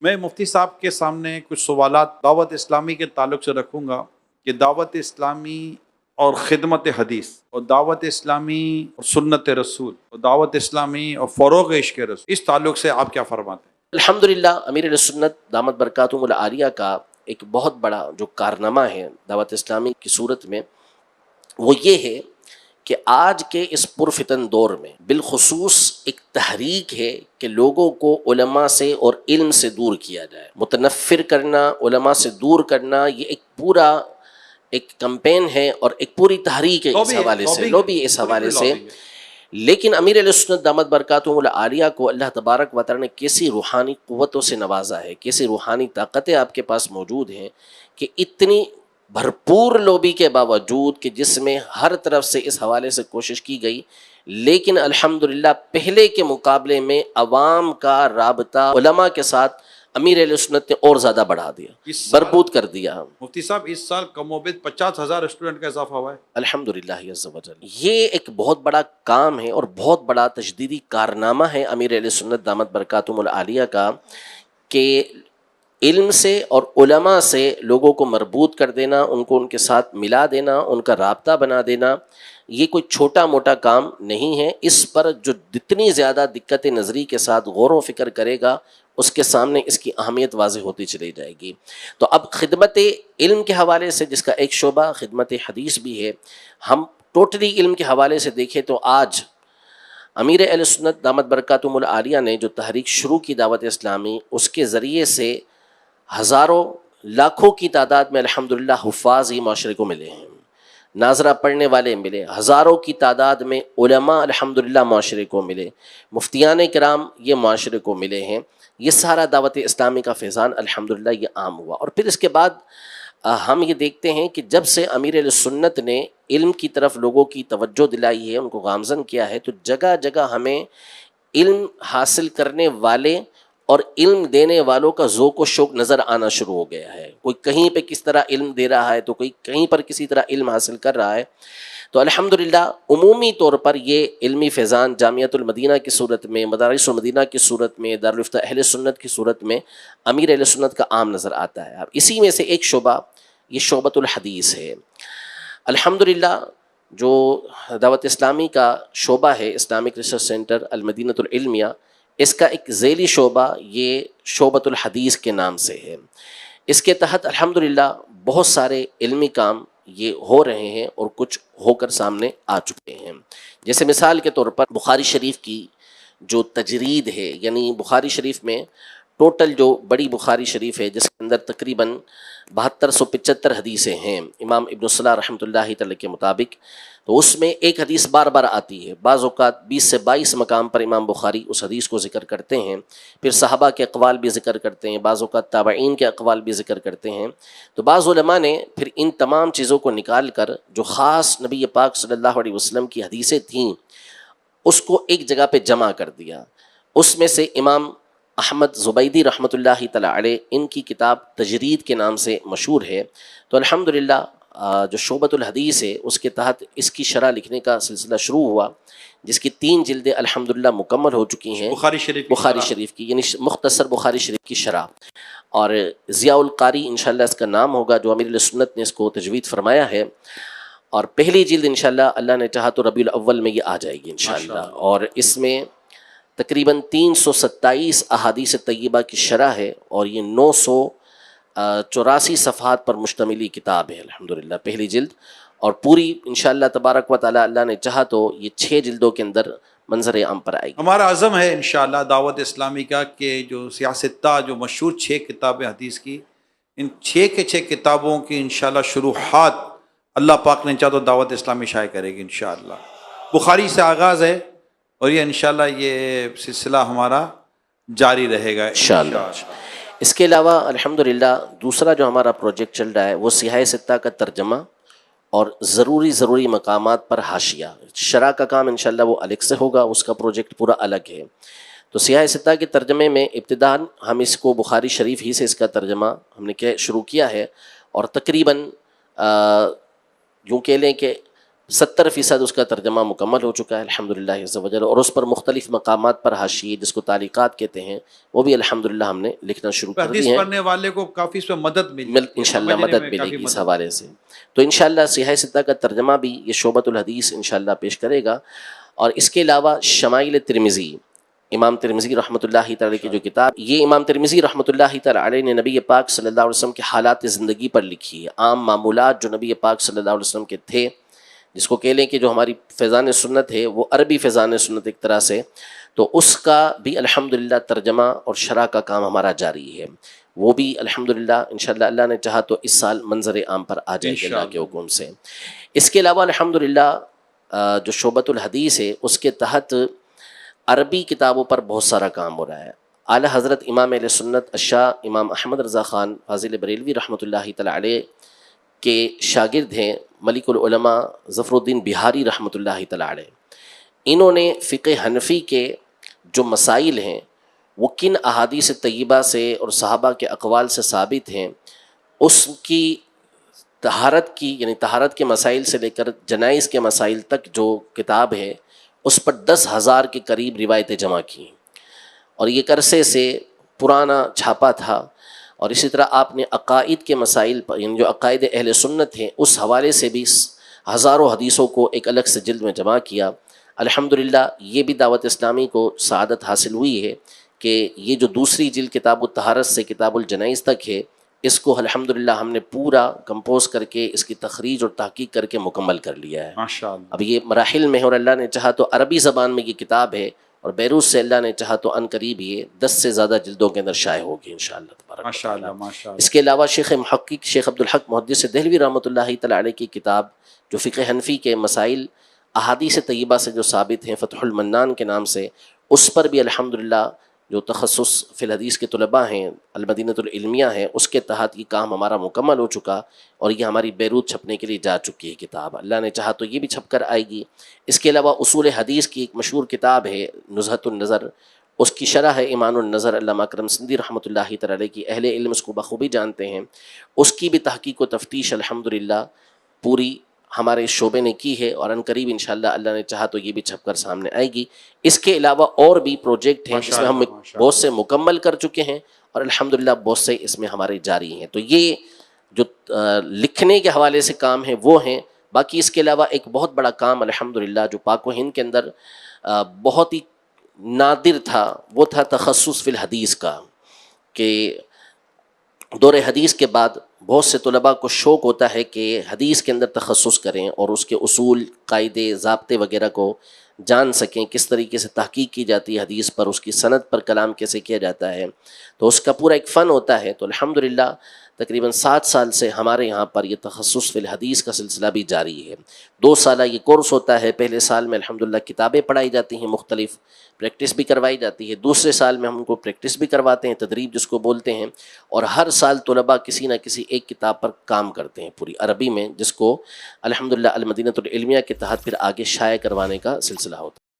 میں مفتی صاحب کے سامنے کچھ سوالات دعوت اسلامی کے تعلق سے رکھوں گا کہ دعوت اسلامی اور خدمت حدیث اور دعوت اسلامی اور سنت رسول اور دعوت اسلامی اور فروغ عشق رسول، اس تعلق سے آپ کیا فرماتے ہیں؟ الحمدللہ امیر علیہ سنت دامت برکاتہم العالیہ کا ایک بہت بڑا جو کارنامہ ہے دعوت اسلامی کی صورت میں، وہ یہ ہے کہ آج کے اس پرفتن دور میں بالخصوص ایک تحریک ہے کہ لوگوں کو علماء سے اور علم سے دور کیا جائے، متنفر کرنا، علماء سے دور کرنا، یہ ایک پورا ایک کمپین ہے اور ایک پوری تحریک ہے اس حوالے سے، لوبی اس حوالے سے۔ لیکن امیر علیہ سنت دامت برکاتہم العالیہ کو اللہ تبارک و تعالی نے کیسی روحانی قوتوں سے نوازا ہے، کیسی روحانی طاقتیں آپ کے پاس موجود ہیں کہ اتنی بھرپور لوبی کے باوجود کہ جس میں ہر طرف سے اس حوالے سے کوشش کی گئی، لیکن الحمدللہ پہلے کے مقابلے میں عوام کا رابطہ علماء کے ساتھ امیر علیہ سنت نے اور زیادہ بڑھا دیا، بربود کر دیا۔ مفتی صاحب اس سال کم و بیش 50,000 اسٹوڈنٹ کا اضافہ ہوا ہے الحمدللہ عز و جل۔ یہ ایک بہت بڑا کام ہے اور بہت بڑا تجدیدی کارنامہ ہے امیر علیہ سنت دامت برکاتہم العالیہ کا کہ علم سے اور علماء سے لوگوں کو مربوط کر دینا، ان کو ان کے ساتھ ملا دینا، ان کا رابطہ بنا دینا، یہ کوئی چھوٹا موٹا کام نہیں ہے۔ اس پر جو جتنی زیادہ دقت نظری کے ساتھ غور و فکر کرے گا، اس کے سامنے اس کی اہمیت واضح ہوتی چلی جائے گی۔ تو اب خدمت علم کے حوالے سے، جس کا ایک شعبہ خدمت حدیث بھی ہے، ہم ٹوٹلی علم کے حوالے سے دیکھیں تو آج امیر اہل سنت دامت برکاتہم العالیہ نے جو تحریک شروع کی دعوت اسلامی، اس کے ذریعے سے ہزاروں لاکھوں کی تعداد میں الحمدللہ حفاظ ہی معاشرے کو ملے ہیں، ناظرہ پڑھنے والے ملے، ہزاروں کی تعداد میں علماء الحمدللہ معاشرے کو ملے، مفتیان کرام یہ معاشرے کو ملے ہیں۔ یہ سارا دعوت اسلامی کا فیضان الحمدللہ یہ عام ہوا۔ اور پھر اس کے بعد ہم یہ دیکھتے ہیں کہ جب سے امیر علیہ سنت نے علم کی طرف لوگوں کی توجہ دلائی ہے، ان کو گامزن کیا ہے، تو جگہ جگہ ہمیں علم حاصل کرنے والے اور علم دینے والوں کا ذوق و شوق نظر آنا شروع ہو گیا ہے۔ کوئی کہیں پہ کس طرح علم دے رہا ہے تو کوئی کہیں پر کسی طرح علم حاصل کر رہا ہے۔ تو الحمدللہ عمومی طور پر یہ علمی فیضان جامعۃ المدینہ کی صورت میں، مدارس المدینہ کی صورت میں، دارالفتہ اہل سنت کی صورت میں امیر اہل سنت کا عام نظر آتا ہے۔ اب اسی میں سے ایک شعبہ یہ شعبۃ الحدیث ہے۔ الحمدللہ جو دعوت اسلامی کا شعبہ ہے، اسلامک ریسرچ سینٹر المدینۃ العلمیہ، اس کا ایک ذیلی شعبہ یہ شعبۃ الحدیث کے نام سے ہے۔ اس کے تحت الحمدللہ بہت سارے علمی کام یہ ہو رہے ہیں اور کچھ ہو کر سامنے آ چکے ہیں۔ جیسے مثال کے طور پر بخاری شریف کی جو تجرید ہے، یعنی بخاری شریف میں ٹوٹل جو بڑی بخاری شریف ہے جس کے اندر تقریباً 7275 حدیثیں ہیں امام ابن صلاح رحمۃ اللہ تعالی کے مطابق، تو اس میں ایک حدیث بار بار آتی ہے، بعض اوقات 20 سے 22 مقام پر امام بخاری اس حدیث کو ذکر کرتے ہیں، پھر صحابہ کے اقوال بھی ذکر کرتے ہیں، بعض اوقات تابعین کے اقوال بھی ذکر کرتے ہیں۔ تو بعض علماء نے پھر ان تمام چیزوں کو نکال کر جو خاص نبی پاک صلی اللہ علیہ وسلم کی حدیثیں تھیں اس کو ایک جگہ پہ جمع کر دیا۔ اس میں سے امام احمد زبیدی رحمۃ اللہ تعالی علیہ، ان کی کتاب تجرید کے نام سے مشہور ہے۔ تو الحمدللہ جو شعبۃ الحدیث ہے اس کے تحت اس کی شرح لکھنے کا سلسلہ شروع ہوا، جس کی 3 جلدیں الحمدللہ مکمل ہو چکی ہیں بخاری شریف کی، یعنی مختصر بخاری شریف کی شرح۔ اور ضیاء القاری انشاءاللہ اس کا نام ہوگا، جو امیر علیہ سنت نے اس کو تجوید فرمایا ہے، اور پہلی جلد انشاءاللہ اللہ نے چاہا تو ربیع الاول میں یہ آ جائے گی انشاءاللہ۔ اور اس میں تقریباً 327 احادیث طیبہ کی شرح ہے، اور یہ 984 صفحات پر مشتمل کتاب ہے الحمدللہ، پہلی جلد۔ اور پوری انشاءاللہ تبارک و تعالی اللہ نے چاہا تو یہ 6 جلدوں کے اندر منظر عام پر آئے گی۔ ہمارا عزم ہے انشاءاللہ دعوت اسلامی کا کہ جو سیاستہ جو مشہور 6 کتابیں حدیث کی، ان 6 کے 6 کتابوں کی انشاءاللہ شروحات اللہ پاک نے چاہا تو دعوت اسلامی شائع کرے گی انشاءاللہ۔ بخاری سے آغاز ہے اور یہ انشاءاللہ یہ سلسلہ ہمارا جاری رہے گا انشاءاللہ۔ اس کے علاوہ الحمدللہ دوسرا جو ہمارا پروجیکٹ چل رہا ہے وہ سیاہ ستہ کا ترجمہ اور ضروری مقامات پر حاشیہ، شرح کا کام انشاءاللہ وہ الگ سے ہوگا، اس کا پروجیکٹ پورا الگ ہے۔ تو سیاہ ستہ کے ترجمے میں ابتداً ہم اس کو بخاری شریف ہی سے اس کا ترجمہ ہم نے شروع کیا ہے، اور تقریباً یوں کہہ لیں کہ 70% اس کا ترجمہ مکمل ہو چکا ہے الحمدللہ عز و جل، اور اس پر مختلف مقامات پر حاشیے جس کو تعلیقات کہتے ہیں وہ بھی الحمدللہ ہم نے لکھنا شروع کر حدیث دی ہیں، پڑھنے والے کو کافی اس میں مدد انشاءاللہ سمجھنے مدد میں ملے کافی گی اس مدد حوالے سے۔ تو انشاءاللہ صحیح ستہ کا ترجمہ بھی یہ شعبۃ الحدیث انشاءاللہ پیش کرے گا، اور اس کے علاوہ شمائل ترمذی، امام ترمذی رحمۃ اللہ تعالی کی جو کتاب، یہ امام ترمذی رحمۃ اللہ تعالی علیہ نے نبی پاک صلی اللہ علیہ وسلم کے حالات زندگی پر لکھی ہے، عام معمولات جو نبی پاک صلی اللہ علیہ وسلم کے تھے، جس کو کہہ لیں کہ جو ہماری فیضان سنت ہے وہ عربی فیضان سنت ایک طرح سے، تو اس کا بھی الحمدللہ ترجمہ اور شرح کا کام ہمارا جاری ہے، وہ بھی الحمدللہ انشاءاللہ اللہ نے چاہا تو اس سال منظر عام پر آ جائے گی اللہ کے حکم سے۔ اس کے علاوہ الحمدللہ جو شعبۃ الحدیث ہے اس کے تحت عربی کتابوں پر بہت سارا کام ہو رہا ہے۔ اعلیٰ حضرت امام اہل سنت الشاہ امام احمد رضا خان فاضل بریلوی رحمۃ اللہ تعالی علیہ کے شاگرد ہیں ملک العلماء ظفر الدین بہاری رحمۃ اللہ تعالی علیہ، انہوں نے فقہ حنفی کے جو مسائل ہیں وہ کن احادیث طیبہ سے اور صحابہ کے اقوال سے ثابت ہیں، اس کی طہارت کی، یعنی طہارت کے مسائل سے لے کر جنائز کے مسائل تک جو کتاب ہے اس پر 10,000 کے قریب روایتیں جمع کی، اور یہ ایک عرصے سے پرانا چھاپا تھا، اور اسی طرح آپ نے عقائد کے مسائل پر، یعنی جو عقائد اہل سنت ہیں اس حوالے سے بھی ہزاروں حدیثوں کو ایک الگ سے جلد میں جمع کیا۔ الحمدللہ یہ بھی دعوت اسلامی کو سعادت حاصل ہوئی ہے کہ یہ جو دوسری جلد کتاب الطہارت سے کتاب الجنائز تک ہے، اس کو الحمدللہ ہم نے پورا کمپوز کر کے اس کی تخریج اور تحقیق کر کے مکمل کر لیا ہے۔ ماشاءاللہ۔ اب یہ مراحل میں ہے، اور اللہ نے چاہا تو عربی زبان میں یہ کتاب ہے، اور بیروت سے اللہ نے چاہا تو عنقریب یہ 10 سے زیادہ جلدوں کے اندر شائع ہوگی انشاءاللہ تبارک و ماشاءاللہ تعالی۔ ماشاءاللہ۔ اس کے علاوہ شیخ محقق شیخ عبدالحق محدث دہلوی رحمۃ اللہ تعالی علیہ کی کتاب جو فقہ حنفی کے مسائل احادیث طیبہ سے جو ثابت ہیں، فتح المنان کے نام سے، اس پر بھی الحمدللہ جو تخصص فی الحدیث کے طلباء ہیں، المدینۃ العلمیہ ہیں، اس کے تحت یہ کام ہمارا مکمل ہو چکا، اور یہ ہماری بیروت چھپنے کے لیے جا چکی ہے کتاب، اللہ نے چاہا تو یہ بھی چھپ کر آئے گی۔ اس کے علاوہ اصول حدیث کی ایک مشہور کتاب ہے نزہۃ النظر، اس کی شرح ہے ایمان النظر، علامہ اکرم سندھی رحمۃ اللہ تعالی علیہ کی، اہل علم اس کو بخوبی جانتے ہیں، اس کی بھی تحقیق و تفتیش الحمدللہ پوری ہمارے شعبے نے کی ہے، اور عنقریب انشاءاللہ اللہ نے چاہا تو یہ بھی چھپ کر سامنے آئے گی۔ اس کے علاوہ اور بھی پروجیکٹ ہیں جس میں ہم بہت سے مکمل کر چکے ہیں، اور الحمدللہ بہت سے اس میں ہمارے جاری ہیں۔ تو یہ جو لکھنے کے حوالے سے کام ہیں وہ ہیں، باقی اس کے علاوہ ایک بہت بڑا کام الحمدللہ جو پاک و ہند کے اندر بہت ہی نادر تھا، وہ تھا تخصص فی الحدیث کا، کہ دور حدیث کے بعد بہت سے طلباء کو شوق ہوتا ہے کہ حدیث کے اندر تخصص کریں اور اس کے اصول، قاعدے، ضابطے وغیرہ کو جان سکیں، کس طریقے سے تحقیق کی جاتی ہے حدیث پر، اس کی سند پر کلام کیسے کیا جاتا ہے، تو اس کا پورا ایک فن ہوتا ہے۔ تو الحمدللہ تقریباً 7 سال سے ہمارے یہاں پر یہ تخصص فی الحدیث کا سلسلہ بھی جاری ہے۔ 2 سالہ یہ کورس ہوتا ہے، پہلے سال میں الحمدللہ کتابیں پڑھائی جاتی ہیں، مختلف پریکٹس بھی کروائی جاتی ہے، دوسرے سال میں ہم ان کو پریکٹس بھی کرواتے ہیں، تدریب جس کو بولتے ہیں، اور ہر سال طلباء کسی نہ کسی ایک کتاب پر کام کرتے ہیں پوری عربی میں، جس کو الحمدللہ المدینۃ العلمیہ کے تحت پھر آگے شائع کروانے کا سلسلہ ہوتا ہے۔